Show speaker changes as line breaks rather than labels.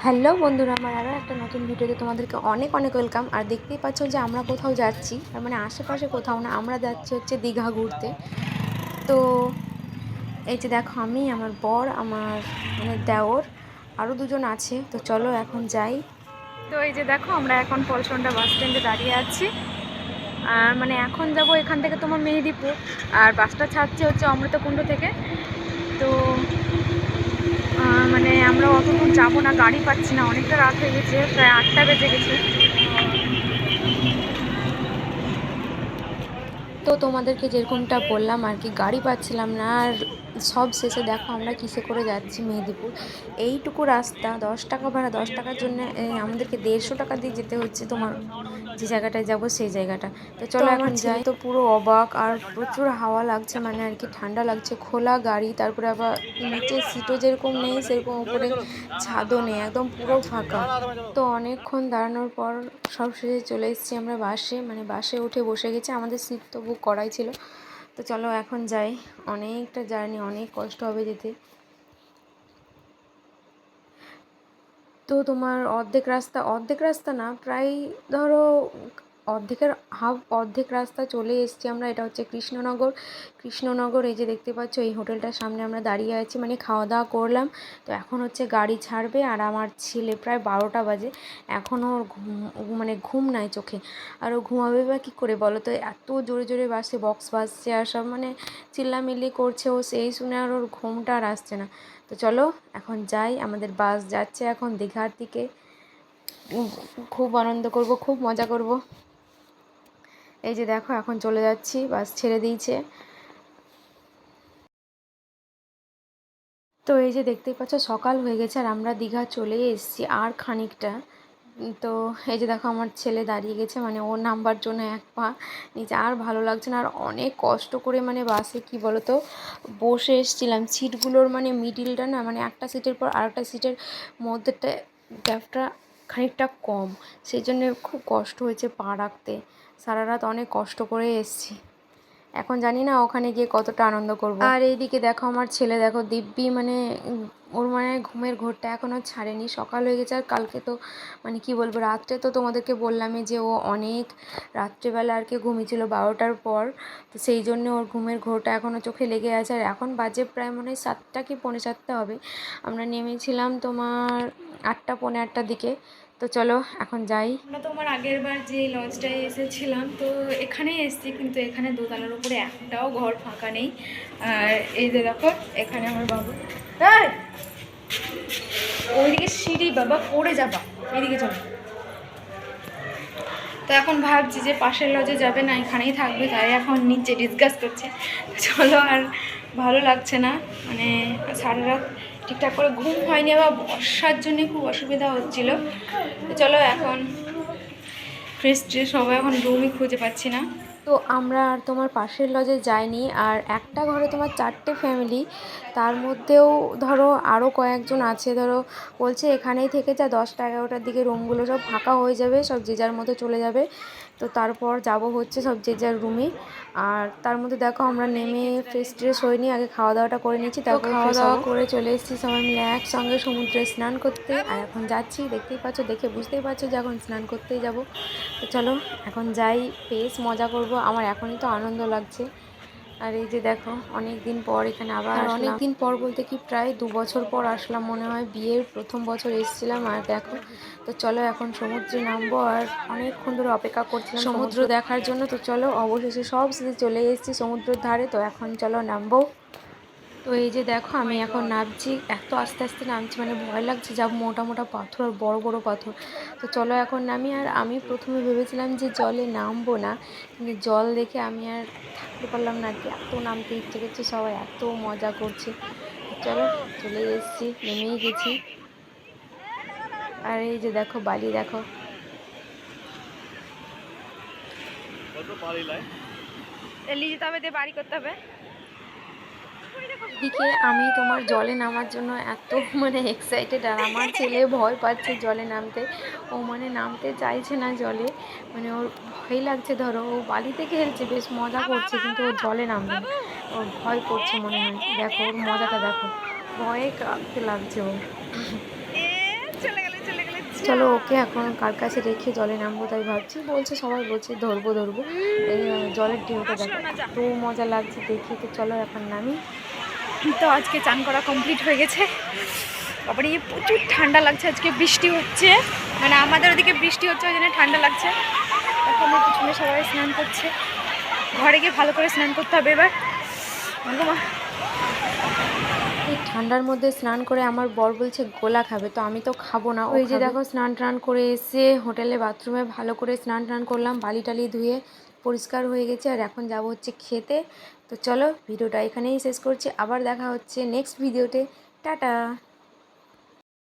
Hello বন্ধুরা, আমার আরও একটা নতুন ভিডিওতে তোমাদেরকে অনেক অনেক ওয়েলকাম। আর দেখতেই পাচ্ছ যে আমরা কোথাও যাচ্ছি, তার মানে আশেপাশে কোথাও না, আমরা যাচ্ছি হচ্ছে দীঘা ঘুরতে। তো এই যে দেখো, আমি, আমার বর, আমার মানে দেওর, আরও দুজন আছে। তো চলো এখন যাই। তো এই যে দেখো, আমরা এখন পলসন্ডা বাস স্ট্যান্ডে দাঁড়িয়ে আছি। আর মানে এখন যাব এখান থেকে তোমার মেহেদীপুর, আর বাসটা ছাড়ছে হচ্ছে অমৃতকুণ্ড থেকে। তো মানে আমরা অত দূর যাবো না, গাড়ি পাচ্ছি না, অনেকটা রাত হয়ে গেছে, প্রায় 8টা বেজে গেছে। তো তোমাদেরকে যেরকমটা বললাম আর কি, গাড়ি পাচ্ছিলাম না। আর সব শেষে দেখো আমরা কিসে করে যাচ্ছি মেহেদীপুর। এইটুকু রাস্তা 10 টাকা ভাড়া, 10 টাকার জন্য আমাদেরকে 150 টাকা দিয়ে যেতে হচ্ছে তোমার যে জায়গাটায় যাব সেই জায়গাটা। তো চলো এখন যাই। তো পুরো অবাক, আর প্রচুর হাওয়া লাগছে, মানে আর কি ঠান্ডা লাগছে, খোলা গাড়ি, তারপরে আবার নিচে সিটও যেরকম নেই সেরকম, উপরে ছাদও নেই, একদম পুরো ফাঁকা। তো অনেকক্ষণ দাঁড়ানোর পর সব শেষে চলে এসেছি আমরা বাসে, মানে বাসে উঠে বসে গেছি, আমাদের সিট তো বুক করাই ছিল। তো চলো এখন যাই, অনেকটা জার্নি, অনেক কষ্ট হবে যেতে। তো তোমার অর্ধেক রাস্তা না, প্রায় ধরো অর্ধেক রাস্তা চলে এসেছি আমরা। এটা হচ্ছে কৃষ্ণনগর। এই যে দেখতে পাচ্ছ, এই হোটেলটার সামনে আমরা দাঁড়িয়ে আছি, মানে খাওয়া দাওয়া করলাম। তো এখন হচ্ছে গাড়ি ছাড়বে, আর আমার ছেলে প্রায় 12টা বাজে, এখনও ওর মানে ঘুম নাই চোখে। আর ও ঘুমাবে বা কী করে বলো তো, এত জোরে জোরে বাসে বক্স বাজছে আর সব মানে চিল্লামিল্লি করছে, ও সেই শুনে আর ওর ঘুমটা আর আসছে না। তো চলো এখন যাই, আমাদের বাস যাচ্ছে এখন দীঘার দিকে। খুব আনন্দ করব, খুব মজা করব। এই যে দেখো এখন চলে যাচ্ছি, বাস ছেড়ে দিয়েছে। তো এই যে দেখতেই পাচ্ছ, সকাল হয়ে গেছে আর আমরা দীঘা চলে এসেছি আর খানিকটা। তো এই যে দেখো, আমার ছেলে দাঁড়িয়ে গেছে, মানে ওর নামবার জন্য এক পা নিচে। আর ভালো লাগছে না, আর অনেক কষ্ট করে মানে বাসে কি বলো তো বসে এসেছিলাম। সিটগুলোর মানে মিডিলটা না, মানে একটা সিটের পর আরেকটা সিটের মধ্যেটা গ্যাপটা খানিকটা কম, সেই জন্য খুব কষ্ট হয়েছে পা রাখতে। সারা রাত অনেক কষ্ট করে এসেছি। এখন জানি না ওখানে গিয়ে কতটা আনন্দ করব। আর এইদিকে দেখো, আমার ছেলে দেখো দিব্যি, মানে ওর মানে ঘুমের ঘোরটা এখনও ছাড়েনি। সকাল হয়ে গেছে, আর কালকে তো মানে কি বলবো, রাত্রে তো তোমাদেরকে বললামই যে ও অনেক রাত্রেবেলা আর কি ঘুমিয়েছিল 12টার পর। তো সেই জন্য ওর ঘুমের ঘোরটা এখনও চোখে লেগে আছে। আর এখন বাজে প্রায় মনে হয় 7টা কি পৌনে 7টা হবে। আমরা নেমেছিলাম তোমার 8টা পৌনে 8টার দিকে। তো চলো এখন যাই। আমরা তোমার আগের বার যে লজটায় এসেছিলাম, তো এখানেই এসেছি, কিন্তু এখানে দোতলার উপরে একটাও ঘর ফাঁকা নেই। আর এই যে দেখো, এখানে আমার বাবু, ওইদিকে সিঁড়ি, বাবা পড়ে যাবা, এদিকে চলো। তো এখন ভাবছি যে পাশের লজে যাবে না এখানেই থাকবে, তাই এখন নিচে ডিসকাস করছে। চলো, আর ভালো লাগছে না, মানে সারা রাত ঠিকঠাক করে ঘুম হয়নি, আবার বর্ষার জন্যে খুব অসুবিধা হচ্ছিলো। তো চলো এখন ফ্রেশ সবাই, এখন রুমই খুঁজে পাচ্ছি না। তো আমরা আর তোমার পাশের লজে যাইনি। আর একটা ঘরে তোমার 4টে ফ্যামিলি, তার মধ্যেও ধরো আরও কয়েকজন আছে, ধরো বলছে এখানেই থেকে যা, 10টা 11টার দিকে রুমগুলো সব ফাঁকা হয়ে যাবে, সব যে যার মতো চলে যাবে। তো তারপর যাব হচ্ছে সব যে যার রুমে। আর তার মধ্যে দেখো, আমরা নেমে ফ্রেশ হইনি, আগে খাওয়া দাওয়াটা করে নিয়েছি, তারপর খাওয়া দাওয়া করে চলে এসেছি সবাই মিলে একসঙ্গে সমুদ্রে স্নান করতে। আর এখন যাচ্ছি, দেখতেই পাচ্ছ, দেখে বুঝতেই পারছো যে এখন স্নান করতেই যাব। তো চলো এখন যাই, বেশ মজা করব, আমার এখনই তো আনন্দ লাগছে। আর এই যে দেখো, অনেক দিন পর এখানে আবার অনেক দিন পর বলতে কি প্রায় 2 বছর পর আসলাম মনে হয়, বিয়ের প্রথম বছর এসেছিলাম। আর দেখো, তো চলো এখন সমুদ্রে নামবো, আর অনেকক্ষণ ধরে অপেক্ষা করছিলাম সমুদ্র দেখার জন্য। তো চলো, অবশেষে সব শেষে চলে এসেছি সমুদ্রের ধারে। তো এখন চলো নামবো। তো এই যে দেখো, আমি এখন নামছি, এত আস্তে আস্তে নামছি, মানে ভয় লাগছে, যা মোটা মোটা পাথর আর বড় বড় পাথর। তো চলো এখন নামি। আর আমি প্রথমে ভেবেছিলাম যে জলে নামবো না, কিন্তু জল দেখে আমি আর থাকতে পারলাম না আর কি, এত নামতে ইচ্ছে করছে, সবাই এত মজা করছে। চলো, চলে এসেছি, নেমেই গেছি। আর এই যে দেখো বালি, দেখো নিয়ে যেতে হবে, দিয়ে বাড়ি করতে হবে। এদিকে আমি তোমার জলে নামার জন্য এত মানে এক্সাইটেড, আর আমার ছেলে ভয় পাচ্ছে জলে নামতে। ও মানে নামতে চাইছে না জলে, মানে ওর ভয় লাগছে। ধরো ও বালিতে খেলছে, বেশ মজা করছে, কিন্তু ও জলে নামবে না, ওর ভয় করছে মনে হয়। দেখো ওর মজাটা দেখো, ভয়ে কাঁপতে লাগছে ও। চলো ওকে এখন কার কাছে রেখে জলে নামবো তাই ভাবছি। বলছে সবাই বলছে ধরবো ধরবো, এই জলের ঢেউটা দেখো এত মজা লাগছে দেখে। তো চলো এখন নামি। তো আজকে চান করা কমপ্লিট হয়ে গেছে। তারপরে প্রচুর ঠান্ডা লাগছে, আজকে বৃষ্টি হচ্ছে, মানে আমাদের ওদিকে বৃষ্টি হচ্ছে ওই জন্য ঠান্ডা লাগছে। এখন পিছনে সবাই স্নান করছে, ঘরে গিয়ে ভালো করে স্নান করতে হবে এবার। এই ঠান্ডার মধ্যে স্নান করে আমার বর বলছে গোলা খাবে, তো আমি তো খাবো না। ওই যে দেখো স্নান টান করে এসে হোটেলে বাথরুমে ভালো করে স্নান টান করলাম, বালি টালি ধুয়ে পরিষ্কার হয়ে গেছে। আর এখন যাব হচ্ছে খেতে। তো চলো ভিডিওটা এখানেই শেষ করছি, আবার দেখা হচ্ছে নেক্সট ভিডিওতে। টাটা।